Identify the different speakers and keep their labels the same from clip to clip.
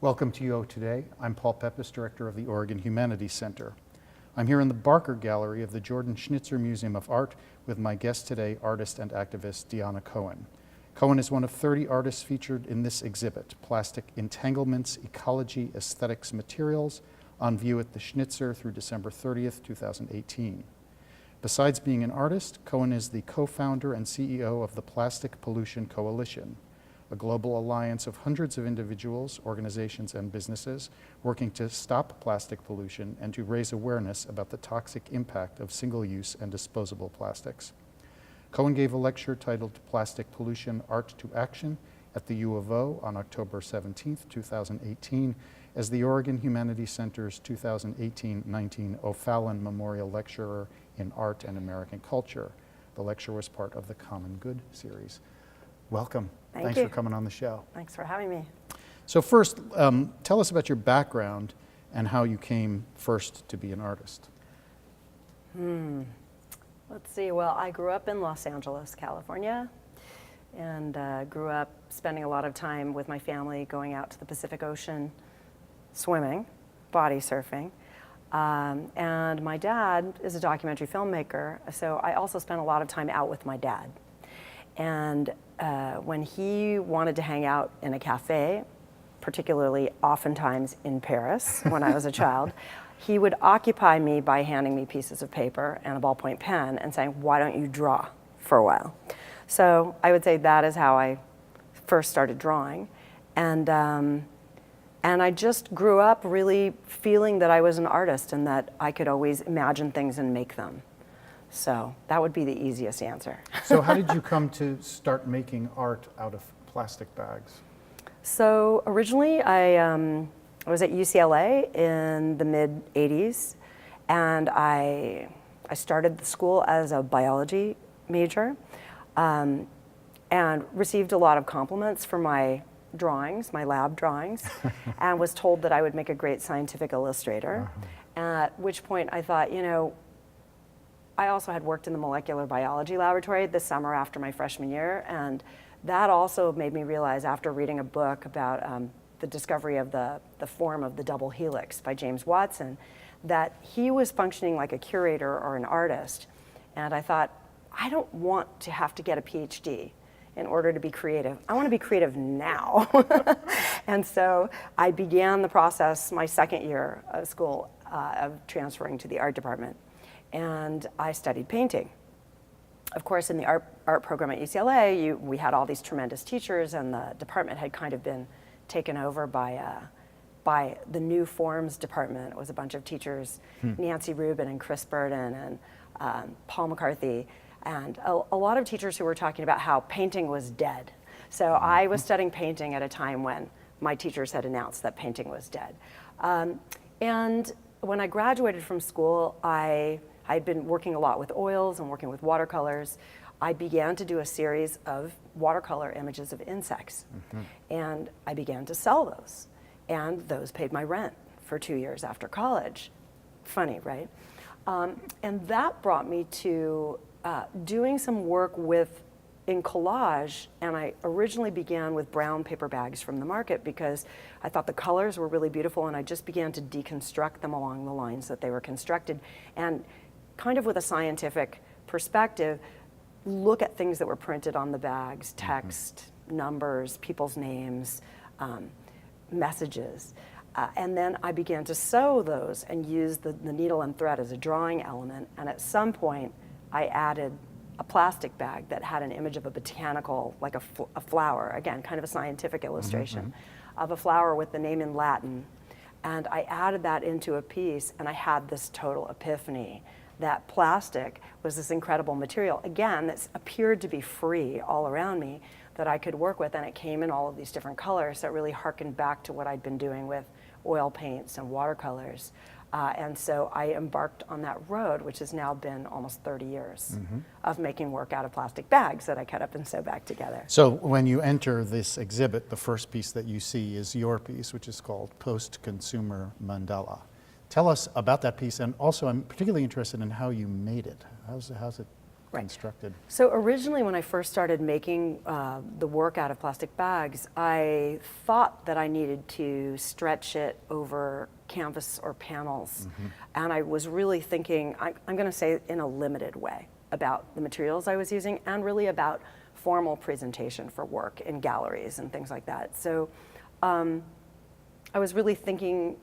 Speaker 1: Welcome to UO Today. I'm Paul Peppis, Director of the Oregon Humanities Center. I'm here in the Barker Gallery of the Jordan Schnitzer Museum of Art with my guest today, artist and activist Dianna Cohen. Cohen is one of 30 artists featured in this exhibit, Plastic Entanglements, Ecology, Aesthetics, Materials, on view at the Schnitzer through December 30th, 2018. Besides being an artist, Cohen is the co-founder and CEO of the Plastic Pollution Coalition, a global alliance of hundreds of individuals, organizations, and businesses working to stop plastic pollution and to raise awareness about the toxic impact of single-use and disposable plastics. Cohen gave a lecture titled Plastic Pollution, Art to Action at the U of O on October 17, 2018, as the Oregon Humanities Center's 2018-19 O'Fallon Memorial Lecturer in Art and American Culture. The lecture was part of the Common Good series. Welcome. Thanks for coming on the show.
Speaker 2: Thanks for having me.
Speaker 1: So first, tell us about your background and how you came first to be an artist.
Speaker 2: Let's see. Well, I grew up in Los Angeles, California, and grew up spending a lot of time with my family going out to the Pacific Ocean, swimming, body surfing. And my dad is a documentary filmmaker, so I also spent a lot of time out with my dad. And when he wanted to hang out in a cafe, particularly oftentimes in Paris when I was a child, he would occupy me by handing me pieces of paper and a ballpoint pen and saying, "Why don't you draw for a while?" So I would say that is how I first started drawing. And I just grew up really feeling that I was an artist and that I could always imagine things and make them. So that would be the easiest answer.
Speaker 1: So how did you come to start making art out of plastic bags?
Speaker 2: So originally I was at UCLA in the mid-'80s, and I started the school as a biology major and received a lot of compliments for my drawings, my lab drawings, and was told that I would make a great scientific illustrator, at which point I thought, you know, I also had worked in the molecular biology laboratory this summer after my freshman year, and that also made me realize after reading a book about the discovery of the form of the double helix by James Watson, that he was functioning like a curator or an artist. And I thought, I don't want to have to get a PhD in order to be creative. I want to be creative now. And so I began the process my second year of school of transferring to the art department. And I studied painting. Of course, in the art program at UCLA, we had all these tremendous teachers, and the department had kind of been taken over by the new forms department. It was a bunch of teachers, Nancy Rubin and Chris Burden and Paul McCarthy, and a lot of teachers who were talking about how painting was dead. So I was studying painting at a time when my teachers had announced that painting was dead. And when I graduated from school, I'd been working a lot with oils and working with watercolors. I began to do a series of watercolor images of insects. And I began to sell those. And those paid my rent for 2 years after college. Funny, right? And that brought me to doing some work in collage, and I originally began with brown paper bags from the market because I thought the colors were really beautiful, and I just began to deconstruct them along the lines that they were constructed, and kind of with a scientific perspective, look at things that were printed on the bags, text, numbers, people's names, messages. And then I began to sew those and use the needle and thread as a drawing element, and at some point I added a plastic bag that had an image of a botanical, like a flower, again, kind of a scientific illustration of a flower with the name in Latin. And I added that into a piece, and I had this total epiphany that plastic was this incredible material, again, that appeared to be free all around me that I could work with, and it came in all of these different colors that really harkened back to what I'd been doing with oil paints and watercolors. And so I embarked on that road, which has now been almost 30 years of making work out of plastic bags that I cut up and sew back together.
Speaker 1: So when you enter this exhibit, the first piece that you see is your piece, which is called PostConsumer Mandala. Tell us about that piece, and also I'm particularly interested in how you made it. How's it constructed?
Speaker 2: So originally when I first started making the work out of plastic bags, I thought that I needed to stretch it over canvas or panels. And I was really thinking, I'm going to say in a limited way about the materials I was using and really about formal presentation for work in galleries and things like that. So I was really thinking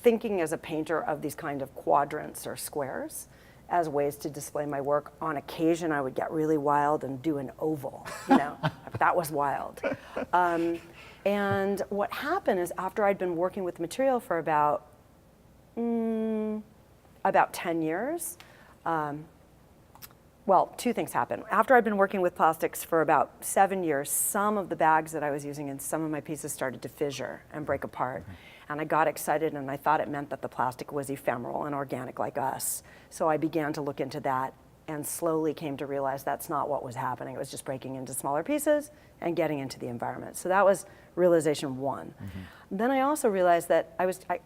Speaker 2: as a painter of these kind of quadrants or squares as ways to display my work. On occasion, I would get really wild and do an oval, you know, that was wild. And what happened is after I'd been working with material for about 10 years, well, two things happened. After I'd been working with plastics for about 7 years, some of the bags that I was using in some of my pieces started to fissure and break apart. And I got excited and I thought it meant that the plastic was ephemeral and organic like us. So I began to look into that and slowly came to realize that's not what was happening. It was just breaking into smaller pieces and getting into the environment. So that was realization one. Then I also realized that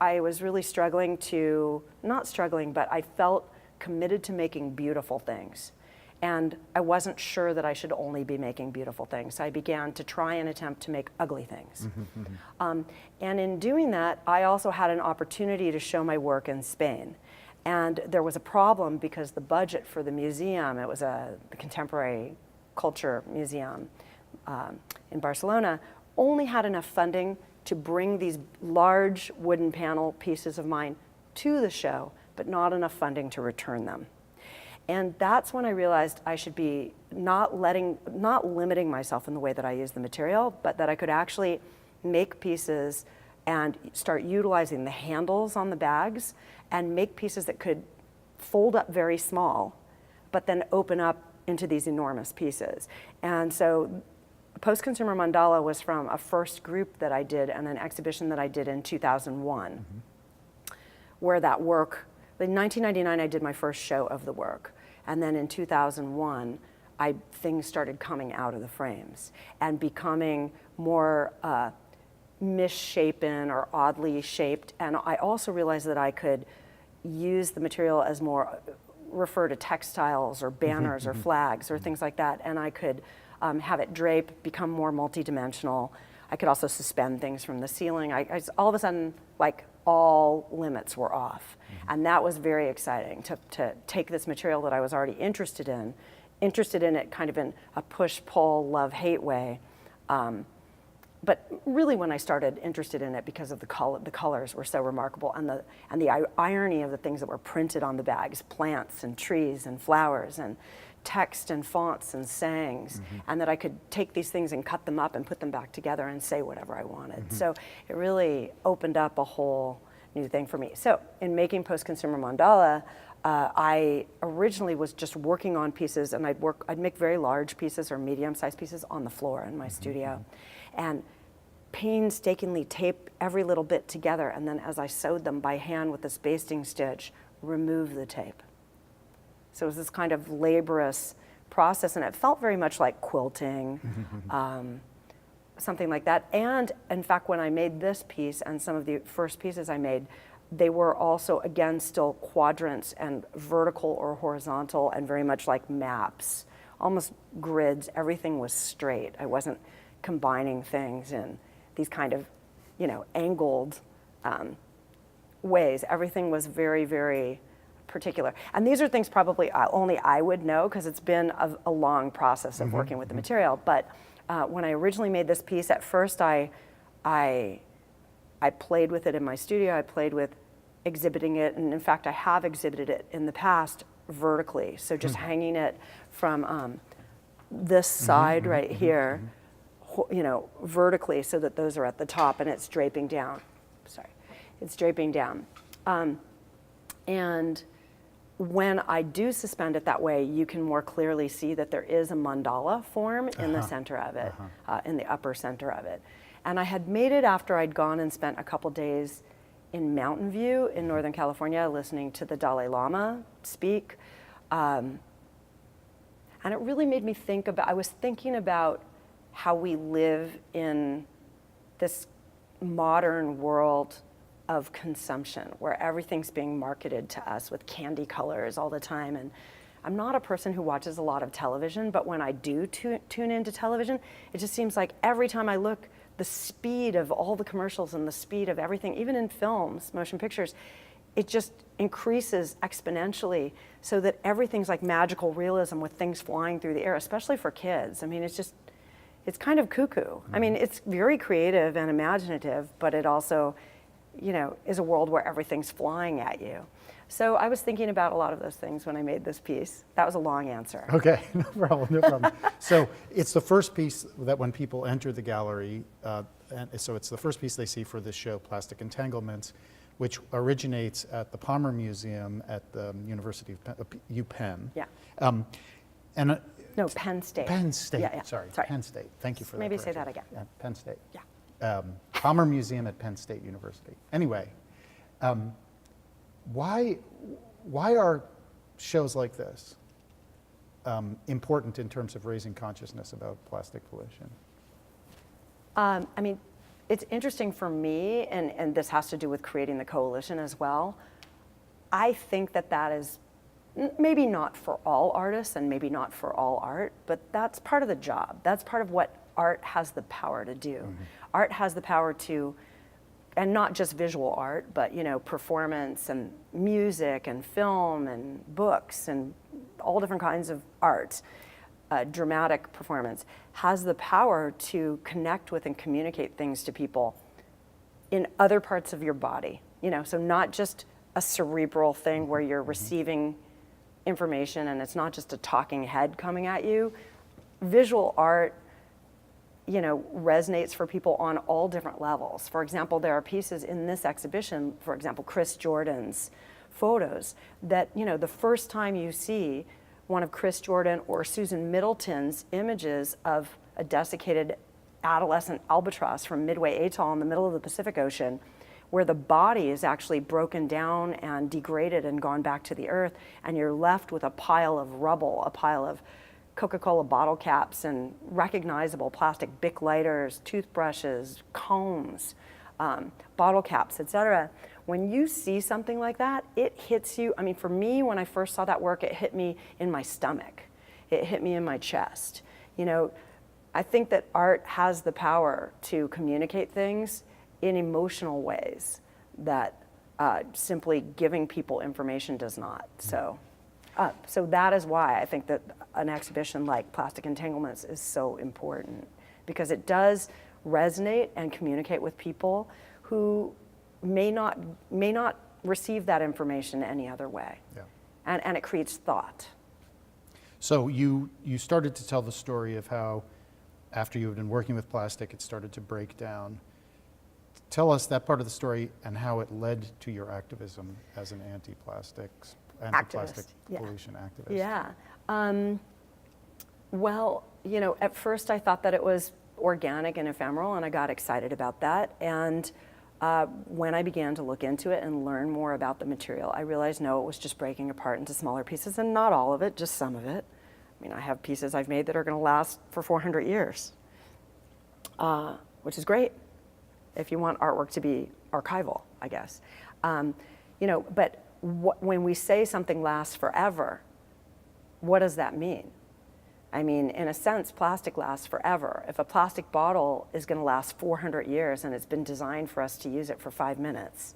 Speaker 2: I was really struggling to, not struggling, but I felt committed to making beautiful things. And I wasn't sure that I should only be making beautiful things. So I began to try and attempt to make ugly things. And in doing that, I also had an opportunity to show my work in Spain. And there was a problem because the budget for the museum, it was the Contemporary Culture Museum in Barcelona, only had enough funding to bring these large wooden panel pieces of mine to the show, but not enough funding to return them. And that's when I realized I should be not limiting myself in the way that I use the material, but that I could actually make pieces and start utilizing the handles on the bags and make pieces that could fold up very small, but then open up into these enormous pieces. And so PostConsumer Mandala was from a first group that I did and an exhibition that I did in 2001, where that work, in 1999 I did my first show of the work. And then in 2001, things started coming out of the frames and becoming more misshapen or oddly shaped. And I also realized that I could use the material as more, refer to textiles or banners or flags or things like that. And I could have it drape, become more multidimensional. I could also suspend things from the ceiling. All of a sudden, like, all limits were off. And that was very exciting to take this material that I was already interested in it kind of in a push-pull, love-hate way. But really when I started interested in it because of the colors were so remarkable and the irony of the things that were printed on the bags, plants and trees and flowers and text and fonts and sayings, and that I could take these things and cut them up and put them back together and say whatever I wanted. So it really opened up a whole new thing for me. So in making PostConsumer Mandala, I originally was just working on pieces, and I'd make very large pieces or medium-sized pieces on the floor in my studio, and painstakingly tape every little bit together, and then as I sewed them by hand with this basting stitch, remove the tape. So it was this kind of laborious process, and it felt very much like quilting, something like that. And in fact, when I made this piece and some of the first pieces I made, they were also, again, still quadrants and vertical or horizontal and very much like maps, almost grids. Everything was straight. I wasn't combining things in these kind of, angled ways. Everything was very, very particular. And these are things probably only I would know because it's been a long process of working with the material. But when I originally made this piece, at first I played with it in my studio. I played with exhibiting it, and in fact I have exhibited it in the past vertically. So just hanging it from this side right here, vertically, so that those are at the top and it's draping down. Sorry, it's draping down. And when I do suspend it that way, you can more clearly see that there is a mandala form in the center of it, in the upper center of it. And I had made it after I'd gone and spent a couple days in Mountain View in Northern California listening to the Dalai Lama speak. And it really made me think about, I was thinking about how we live in this modern world of consumption, where everything's being marketed to us with candy colors all the time. And I'm not a person who watches a lot of television, but when I do tune into television, it just seems like every time I look, the speed of all the commercials and the speed of everything, even in films, motion pictures, it just increases exponentially so that everything's like magical realism with things flying through the air, especially for kids. I mean, it's kind of cuckoo. I mean, it's very creative and imaginative, but it also, is a world where everything's flying at you. So I was thinking about a lot of those things when I made this piece. That was a long answer.
Speaker 1: Okay, no problem, no problem. So it's the first piece that when people enter the gallery, and so it's the first piece they see for this show, Plastic Entanglements, which originates at the Palmer Museum at the University of UPenn.
Speaker 2: Yeah.
Speaker 1: No,
Speaker 2: Penn State.
Speaker 1: Penn State,
Speaker 2: Yeah.
Speaker 1: sorry, Penn State. Thank you for that.
Speaker 2: Maybe say
Speaker 1: correction.
Speaker 2: that again.
Speaker 1: Yeah, Penn State.
Speaker 2: Yeah.
Speaker 1: Palmer Museum at Penn State University. Anyway, why are shows like this important in terms of raising consciousness about plastic pollution?
Speaker 2: I mean, it's interesting for me, and this has to do with creating the coalition as well. I think that is maybe not for all artists and maybe not for all art, but that's part of the job. That's part of what art has the power to do. Mm-hmm. Art has the power to, and not just visual art, but performance and music and film and books and all different kinds of art, dramatic performance, has the power to connect with and communicate things to people in other parts of your body. So not just a cerebral thing where you're receiving information and it's not just a talking head coming at you. Visual art, resonates for people on all different levels. For example, there are pieces in this exhibition, for example, Chris Jordan's photos, that, the first time you see one of Chris Jordan or Susan Middleton's images of a desiccated adolescent albatross from Midway Atoll in the middle of the Pacific Ocean, where the body is actually broken down and degraded and gone back to the earth, and you're left with a pile of rubble, a pile of Coca-Cola bottle caps and recognizable plastic Bic lighters, toothbrushes, combs, bottle caps, etc. When you see something like that, it hits you. I mean, for me, when I first saw that work, it hit me in my stomach. It hit me in my chest. I think that art has the power to communicate things in emotional ways that simply giving people information does not. So that is why I think that an exhibition like Plastic Entanglements is so important, because it does resonate and communicate with people who may not receive that information any other way. Yeah. And it creates thought.
Speaker 1: So you started to tell the story of how after you had been working with plastic, it started to break down. Tell us that part of the story and how it led to your activism as an anti-plastic pollution activist.
Speaker 2: Yeah. Well, at first I thought that it was organic and ephemeral, and I got excited about that. And when I began to look into it and learn more about the material, I realized, no, it was just breaking apart into smaller pieces, and not all of it, just some of it. I mean, I have pieces I've made that are going to last for 400 years, which is great if you want artwork to be archival, I guess. But when we say something lasts forever, what does that mean? I mean, in a sense, plastic lasts forever. If a plastic bottle is going to last 400 years and it's been designed for us to use it for 5 minutes,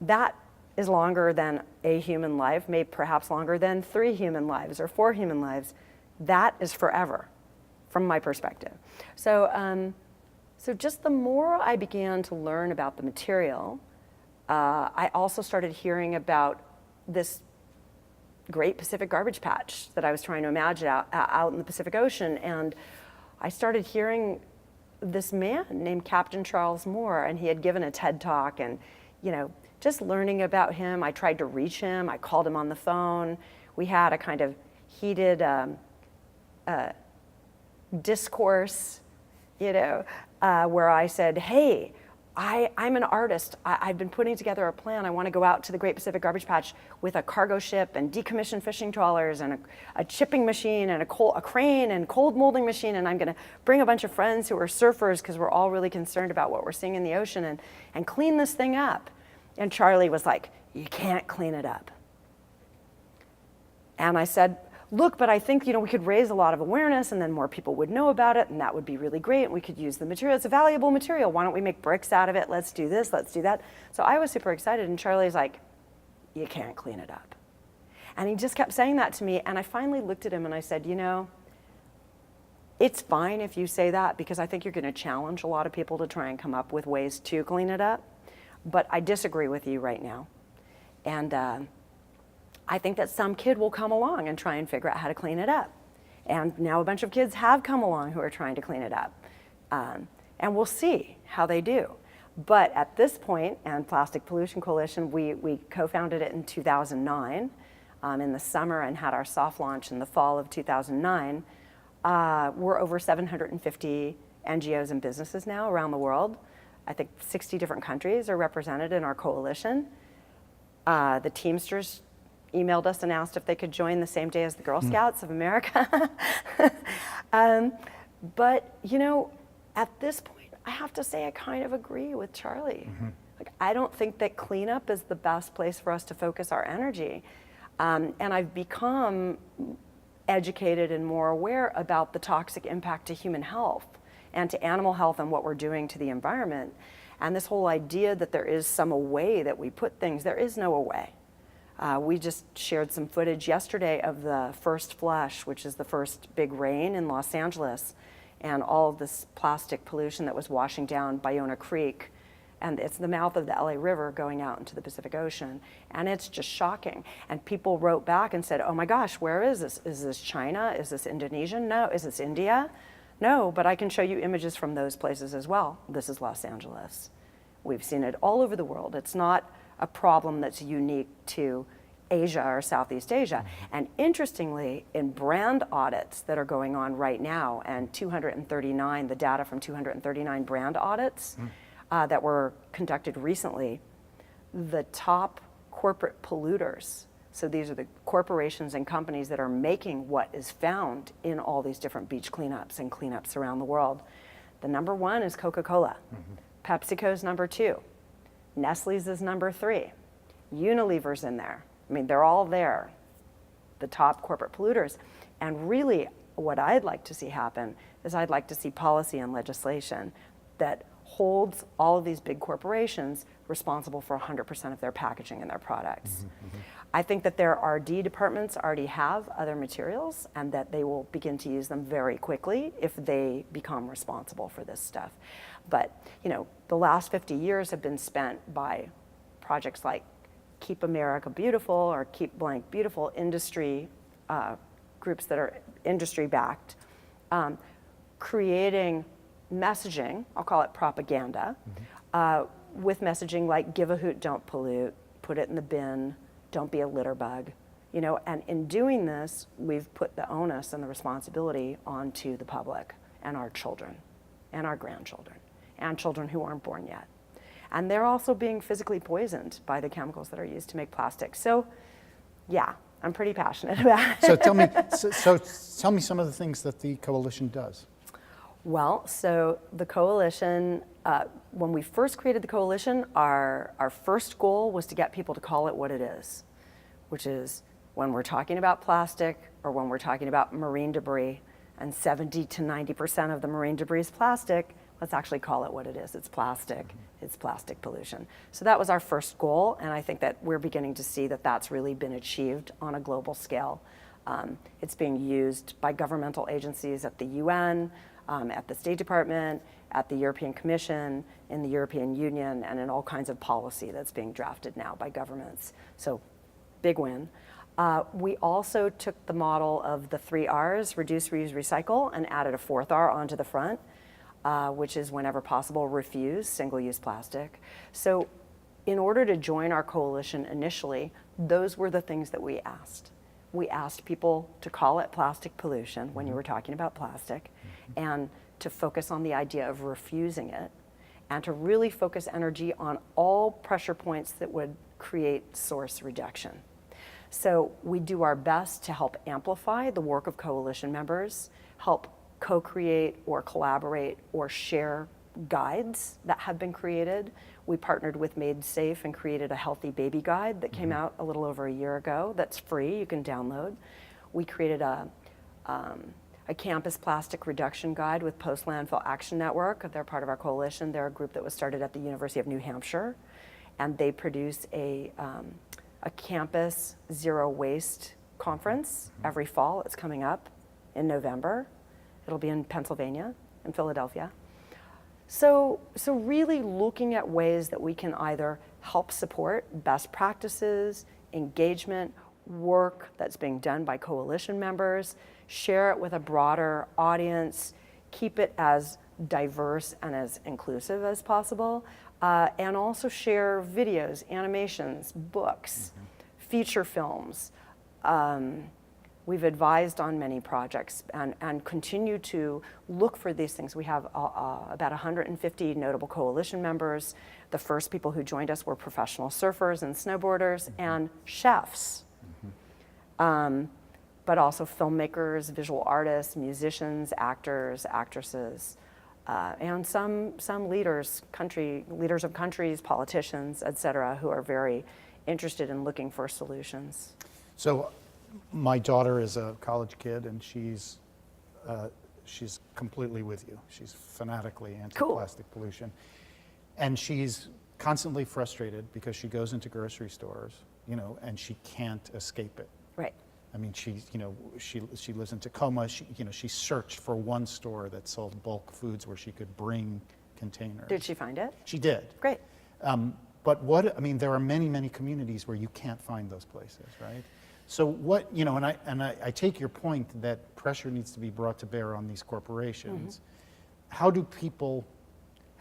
Speaker 2: that is longer than a human life, maybe perhaps longer than 3 human lives or 4 human lives. That is forever, from my perspective. So just the more I began to learn about the material, I also started hearing about this great Pacific garbage patch that I was trying to imagine out in the Pacific Ocean. And I started hearing this man named Captain Charles Moore, and he had given a TED Talk, and just learning about him, I tried to reach him. I called him on the phone. We had a kind of heated discourse, where I said, hey, I'm an artist. I've been putting together a plan. I want to go out to the Great Pacific Garbage Patch with a cargo ship and decommissioned fishing trawlers and a chipping machine and a crane and cold molding machine, and I'm going to bring a bunch of friends who are surfers because we're all really concerned about what we're seeing in the ocean and clean this thing up. And Charlie was like, you can't clean it up. And I said, look, but I think, we could raise a lot of awareness and then more people would know about it and that would be really great and we could use the material. It's a valuable material. Why don't we make bricks out of it? Let's do this, let's do that. So I was super excited and Charlie's like, you can't clean it up. And he just kept saying that to me and I finally looked at him and I said, it's fine if you say that because I think you're going to challenge a lot of people to try and come up with ways to clean it up. But I disagree with you right now. And I think that some kid will come along and try and figure out how to clean it up. And now a bunch of kids have come along who are trying to clean it up. And we'll see how they do. But at this point, and Plastic Pollution Coalition, we co-founded it in 2009 in the summer and had our soft launch in the fall of 2009. We're over 750 NGOs and businesses now around the world. I think 60 different countries are represented in our coalition. The Teamsters emailed us and asked if they could join the same day as the Girl Scouts of America. But, at this point, I have to say I kind of agree with Charlie. Like, I don't think that cleanup is the best place for us to focus our energy. And I've become educated and more aware about the toxic impact to human health and to animal health and what we're doing to the environment. And this whole idea that there is some away that we put things, there is no away. We just shared some footage yesterday of the first flush, which is the first big rain in Los Angeles, and all of this plastic pollution that was washing down Bayona Creek. And it's the mouth of the LA River going out into the Pacific Ocean. And it's just shocking. And people wrote back and said, oh my gosh, where is this? Is this China? Is this Indonesia? No. Is this India? No, but I can show you images from those places as well. This is Los Angeles. We've seen it all over the world. It's not a problem that's unique to Asia or Southeast Asia. And interestingly, in brand audits that are going on right now, and the data from 239 brand audits, that were conducted recently, the top corporate polluters, so these are the corporations and companies that are making what is found in all these different beach cleanups and cleanups around the world. The number one is Coca-Cola. PepsiCo's number 2. Nestle's is number 3. Unilever's in there. I mean, they're all there, the top corporate polluters. And really, what I'd like to see happen is I'd like to see policy and legislation that holds all of these big corporations responsible for 100% of their packaging and their products. I think that their R&D departments already have other materials and that they will begin to use them very quickly if they become responsible for this stuff. But, the last 50 years have been spent by projects like Keep America Beautiful or Keep Blank Beautiful, industry groups that are industry-backed, creating messaging, I'll call it propaganda, with messaging like give a hoot, don't pollute, put it in the bin, don't be a litter bug. And in doing this, we've put the onus and the responsibility onto the public and our children and our grandchildren and children who aren't born yet. And they're also being physically poisoned by the chemicals that are used to make plastic. So, yeah, I'm pretty passionate about it.
Speaker 1: So tell me some of the things that the coalition does.
Speaker 2: Well, so the coalition, when we first created the coalition, our first goal was to get people to call it what it is, which is when we're talking about plastic or when we're talking about marine debris, and 70 to 90% of the marine debris is plastic, let's actually call it what it is. It's plastic. It's plastic pollution. So that was our first goal, and I think that we're beginning to see that that's really been achieved on a global scale. It's being used by governmental agencies at the UN, at the State Department, at the European Commission, in the European Union, and in all kinds of policy that's being drafted now by governments. So, big win. We also took the model of the 3 R's, reduce, reuse, recycle, and added a 4th R onto the front, which is whenever possible, refuse single-use plastic. So in order to join our coalition initially, those were the things that we asked. We asked people to call it plastic pollution when you were talking about plastic, and to focus on the idea of refusing it, and to really focus energy on all pressure points that would create source reduction. So we do our best to help amplify the work of coalition members, help co-create or collaborate or share guides that have been created. We partnered with Made Safe and created a healthy baby guide that came out a little over a year ago that's free, you can download. We created a campus plastic reduction guide with Post Landfill Action Network. They're part of our coalition. They're a group that was started at the University of New Hampshire, and they produce a campus zero waste conference every fall. It's coming up in November. It'll be in Pennsylvania, in Philadelphia. So really looking at ways that we can either help support best practices, engagement, work that's being done by coalition members, share it with a broader audience, keep it as diverse and as inclusive as possible, and also share videos, animations, books, feature films. We've advised on many projects and continue to look for these things. We have about 150 notable coalition members. The first people who joined us were professional surfers and snowboarders and chefs, but also filmmakers, visual artists, musicians, actors, actresses, and some leaders of countries, politicians, et cetera, who are very interested in looking for solutions.
Speaker 1: So my daughter is a college kid, and she's completely with you. She's fanatically anti-plastic pollution. And she's constantly frustrated because she goes into grocery stores, and she can't escape it.
Speaker 2: Right.
Speaker 1: I mean, she lives in Tacoma. She searched for one store that sold bulk foods where she could bring containers.
Speaker 2: Did she find it?
Speaker 1: She did.
Speaker 2: Great.
Speaker 1: But there are many, many communities where you can't find those places, right? So I take your point that pressure needs to be brought to bear on these corporations. How do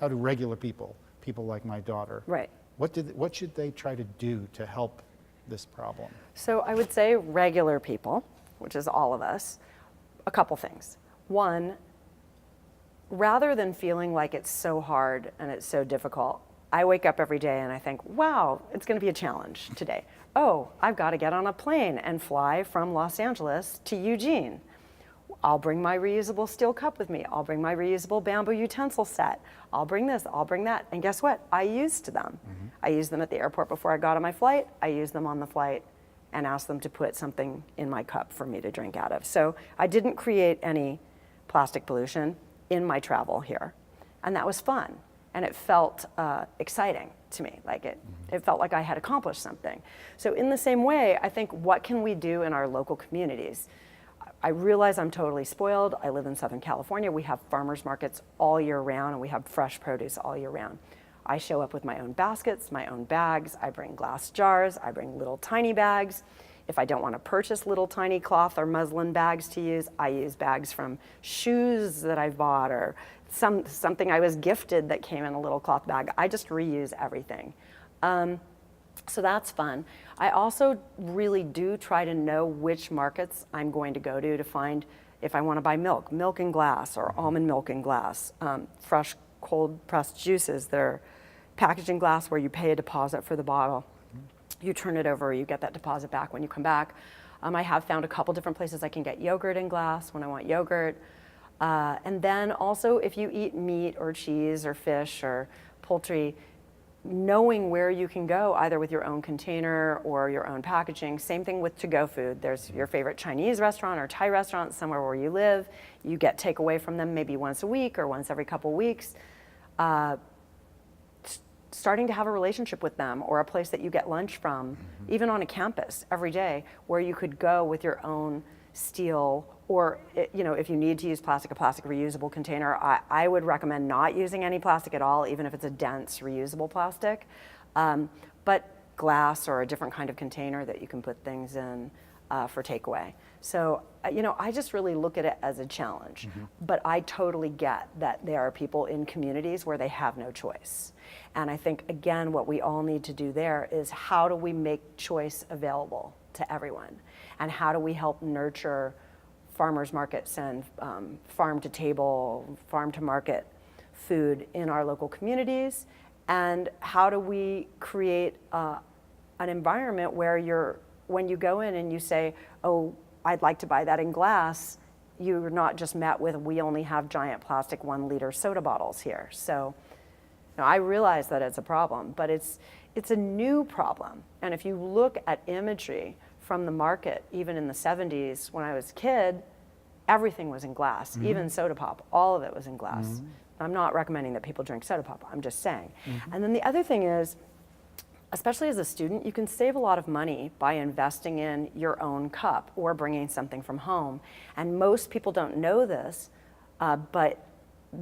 Speaker 1: regular people like my daughter,
Speaker 2: right?
Speaker 1: What should they try to do to help this problem?
Speaker 2: So I would say regular people, which is all of us, a couple things. One, rather than feeling like it's so hard and it's so difficult, I wake up every day and I think, wow, it's going to be a challenge today. Oh, I've got to get on a plane and fly from Los Angeles to Eugene. I'll bring my reusable steel cup with me. I'll bring my reusable bamboo utensil set. I'll bring this, I'll bring that. And guess what? I used them. I used them at the airport before I got on my flight. I used them on the flight and asked them to put something in my cup for me to drink out of. So I didn't create any plastic pollution in my travel here. And that was fun. And it felt exciting to me. Like it felt like I had accomplished something. So in the same way, I think, what can we do in our local communities? I realize I'm totally spoiled. I live in Southern California. We have farmers markets all year round, and we have fresh produce all year round. I show up with my own baskets, my own bags. I bring glass jars. I bring little tiny bags. If I don't want to purchase little tiny cloth or muslin bags to use, I use bags from shoes that I've bought or something I was gifted that came in a little cloth bag. I just reuse everything. So that's fun. I also really do try to know which markets I'm going to go to find if I want to buy milk in glass or almond milk in glass, fresh cold pressed juices that are packaged in glass where you pay a deposit for the bottle. You turn it over, you get that deposit back when you come back. I have found a couple different places I can get yogurt in glass when I want yogurt. And then also, if you eat meat or cheese or fish or poultry, knowing where you can go, either with your own container or your own packaging. Same thing with to-go food. There's your favorite Chinese restaurant or Thai restaurant somewhere where you live. You get takeaway from them maybe once a week or once every couple weeks. Starting to have a relationship with them, or a place that you get lunch from, even on a campus every day, where you could go with your own steel, or if you need to use plastic, a plastic reusable container. I would recommend not using any plastic at all, even if it's a dense reusable plastic, but glass or a different kind of container that you can put things in for takeaway. So I just really look at it as a challenge, but I totally get that there are people in communities where they have no choice. And I think, again, what we all need to do there is, how do we make choice available to everyone? And how do we help nurture farmers markets and farm to table, farm to market food in our local communities? And how do we create an environment where when you go in and you say, oh, I'd like to buy that in glass, you're not just met with, we only have giant plastic 1-liter soda bottles here. So I realize that it's a problem, but it's a new problem. And if you look at imagery from the market, even in the 70s when I was a kid, everything was in glass, even soda pop, all of it was in glass. I'm not recommending that people drink soda pop, I'm just saying. And then the other thing is, especially as a student, you can save a lot of money by investing in your own cup or bringing something from home. And most people don't know this, but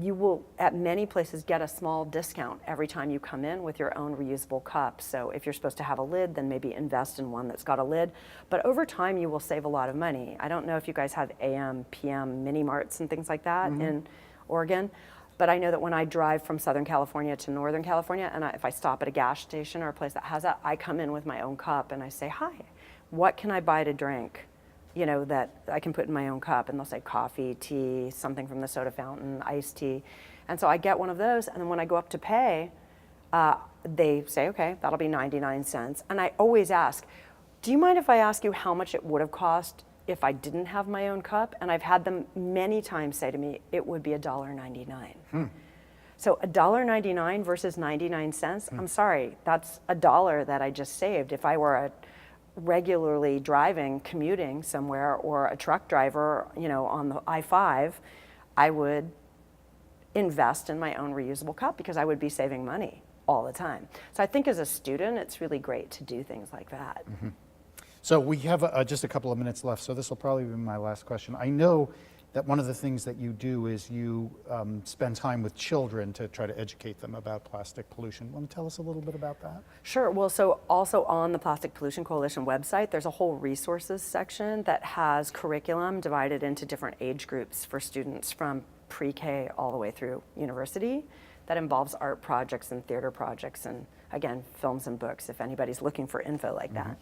Speaker 2: you will, at many places, get a small discount every time you come in with your own reusable cup. So if you're supposed to have a lid, then maybe invest in one that's got a lid. But over time, you will save a lot of money. I don't know if you guys have AM, PM mini marts and things like that in Oregon. But I know that when I drive from Southern California to Northern California, and if I stop at a gas station or a place that has that, I come in with my own cup and I say, hi, what can I buy to drink, that I can put in my own cup? And they'll say coffee, tea, something from the soda fountain, iced tea. And so I get one of those, and then when I go up to pay, they say, okay, that'll be 99 cents. And I always ask, do you mind if I ask you how much it would have cost if I didn't have my own cup? And I've had them many times say to me, it would be $1.99. So $1.99 versus 99 cents, I'm sorry, that's $1 that I just saved. If I were a regularly driving, commuting somewhere, or a truck driver, on the I-5, I would invest in my own reusable cup because I would be saving money all the time. So I think as a student, it's really great to do things like that.
Speaker 1: So we have just a couple of minutes left, so this will probably be my last question. I know that one of the things that you do is you spend time with children to try to educate them about plastic pollution. Want to tell us a little bit about that?
Speaker 2: Sure. Well, so also on the Plastic Pollution Coalition website, there's a whole resources section that has curriculum divided into different age groups for students from pre-K all the way through university that involves art projects and theater projects and, again, films and books if anybody's looking for info like that.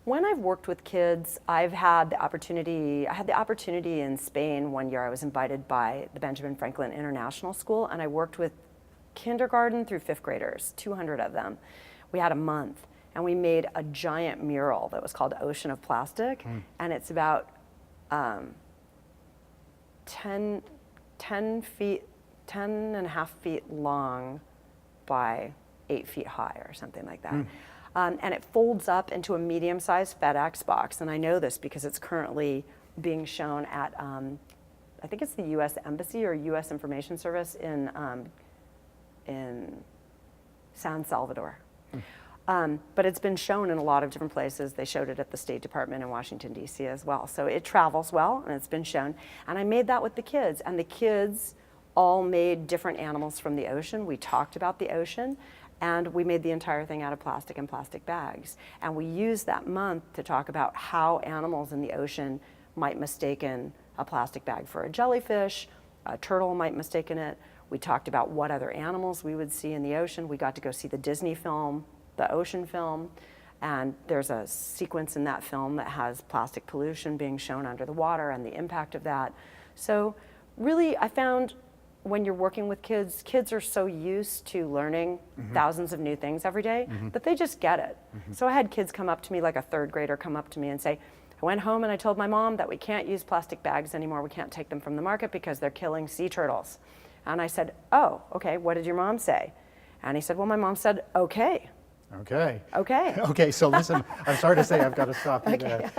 Speaker 2: When I've worked with kids, I had the opportunity in Spain one year. I was invited by the Benjamin Franklin International School, and I worked with kindergarten through 5th graders, 200 of them. We had a month, and we made a giant mural that was called Ocean of Plastic, and it's about 10 and a half feet long by 8 feet high or something like that. And it folds up into a medium-sized FedEx box. And I know this because it's currently being shown at, I think it's the U.S. Embassy or U.S. Information Service in San Salvador. But it's been shown in a lot of different places. They showed it at the State Department in Washington, D.C. as well. So it travels well, and it's been shown. And I made that with the kids. And the kids all made different animals from the ocean. We talked about the ocean. And we made the entire thing out of plastic and plastic bags. And we used that month to talk about how animals in the ocean might mistaken a plastic bag for a jellyfish, a turtle might mistaken it. We talked about what other animals we would see in the ocean. We got to go see the Disney film, the ocean film, and there's a sequence in that film that has plastic pollution being shown under the water and the impact of that. So really, I found when you're working with kids, kids are so used to learning thousands of new things every day that they just get it. So I had kids come up to me, like a 3rd grader come up to me and say, I went home and I told my mom that we can't use plastic bags anymore. We can't take them from the market because they're killing sea turtles. And I said, oh, okay, what did your mom say? And he said, well, my mom said, okay.
Speaker 1: Okay.
Speaker 2: Okay.
Speaker 1: Okay, so listen, I'm sorry to say I've got to stop you there.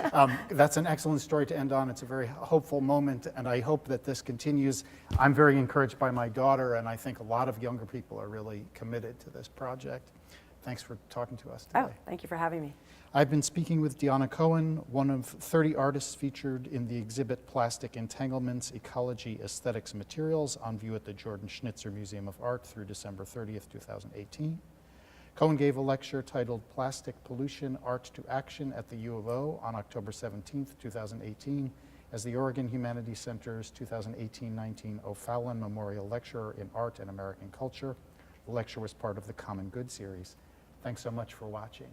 Speaker 1: That's an excellent story to end on. It's a very hopeful moment, and I hope that this continues. I'm very encouraged by my daughter, and I think a lot of younger people are really committed to this project. Thanks for talking to us today.
Speaker 2: Oh, thank you for having me.
Speaker 1: I've been speaking with Dianna Cohen, one of 30 artists featured in the exhibit Plastic Entanglements, Ecology, Aesthetics, and Materials on view at the Jordan Schnitzer Museum of Art through December 30th, 2018. Cohen gave a lecture titled Plastic Pollution, Art to Action at the U of O on October 17th, 2018 as the Oregon Humanities Center's 2018-19 O'Fallon Memorial Lecturer in Art and American Culture. The lecture was part of the Common Good series. Thanks so much for watching.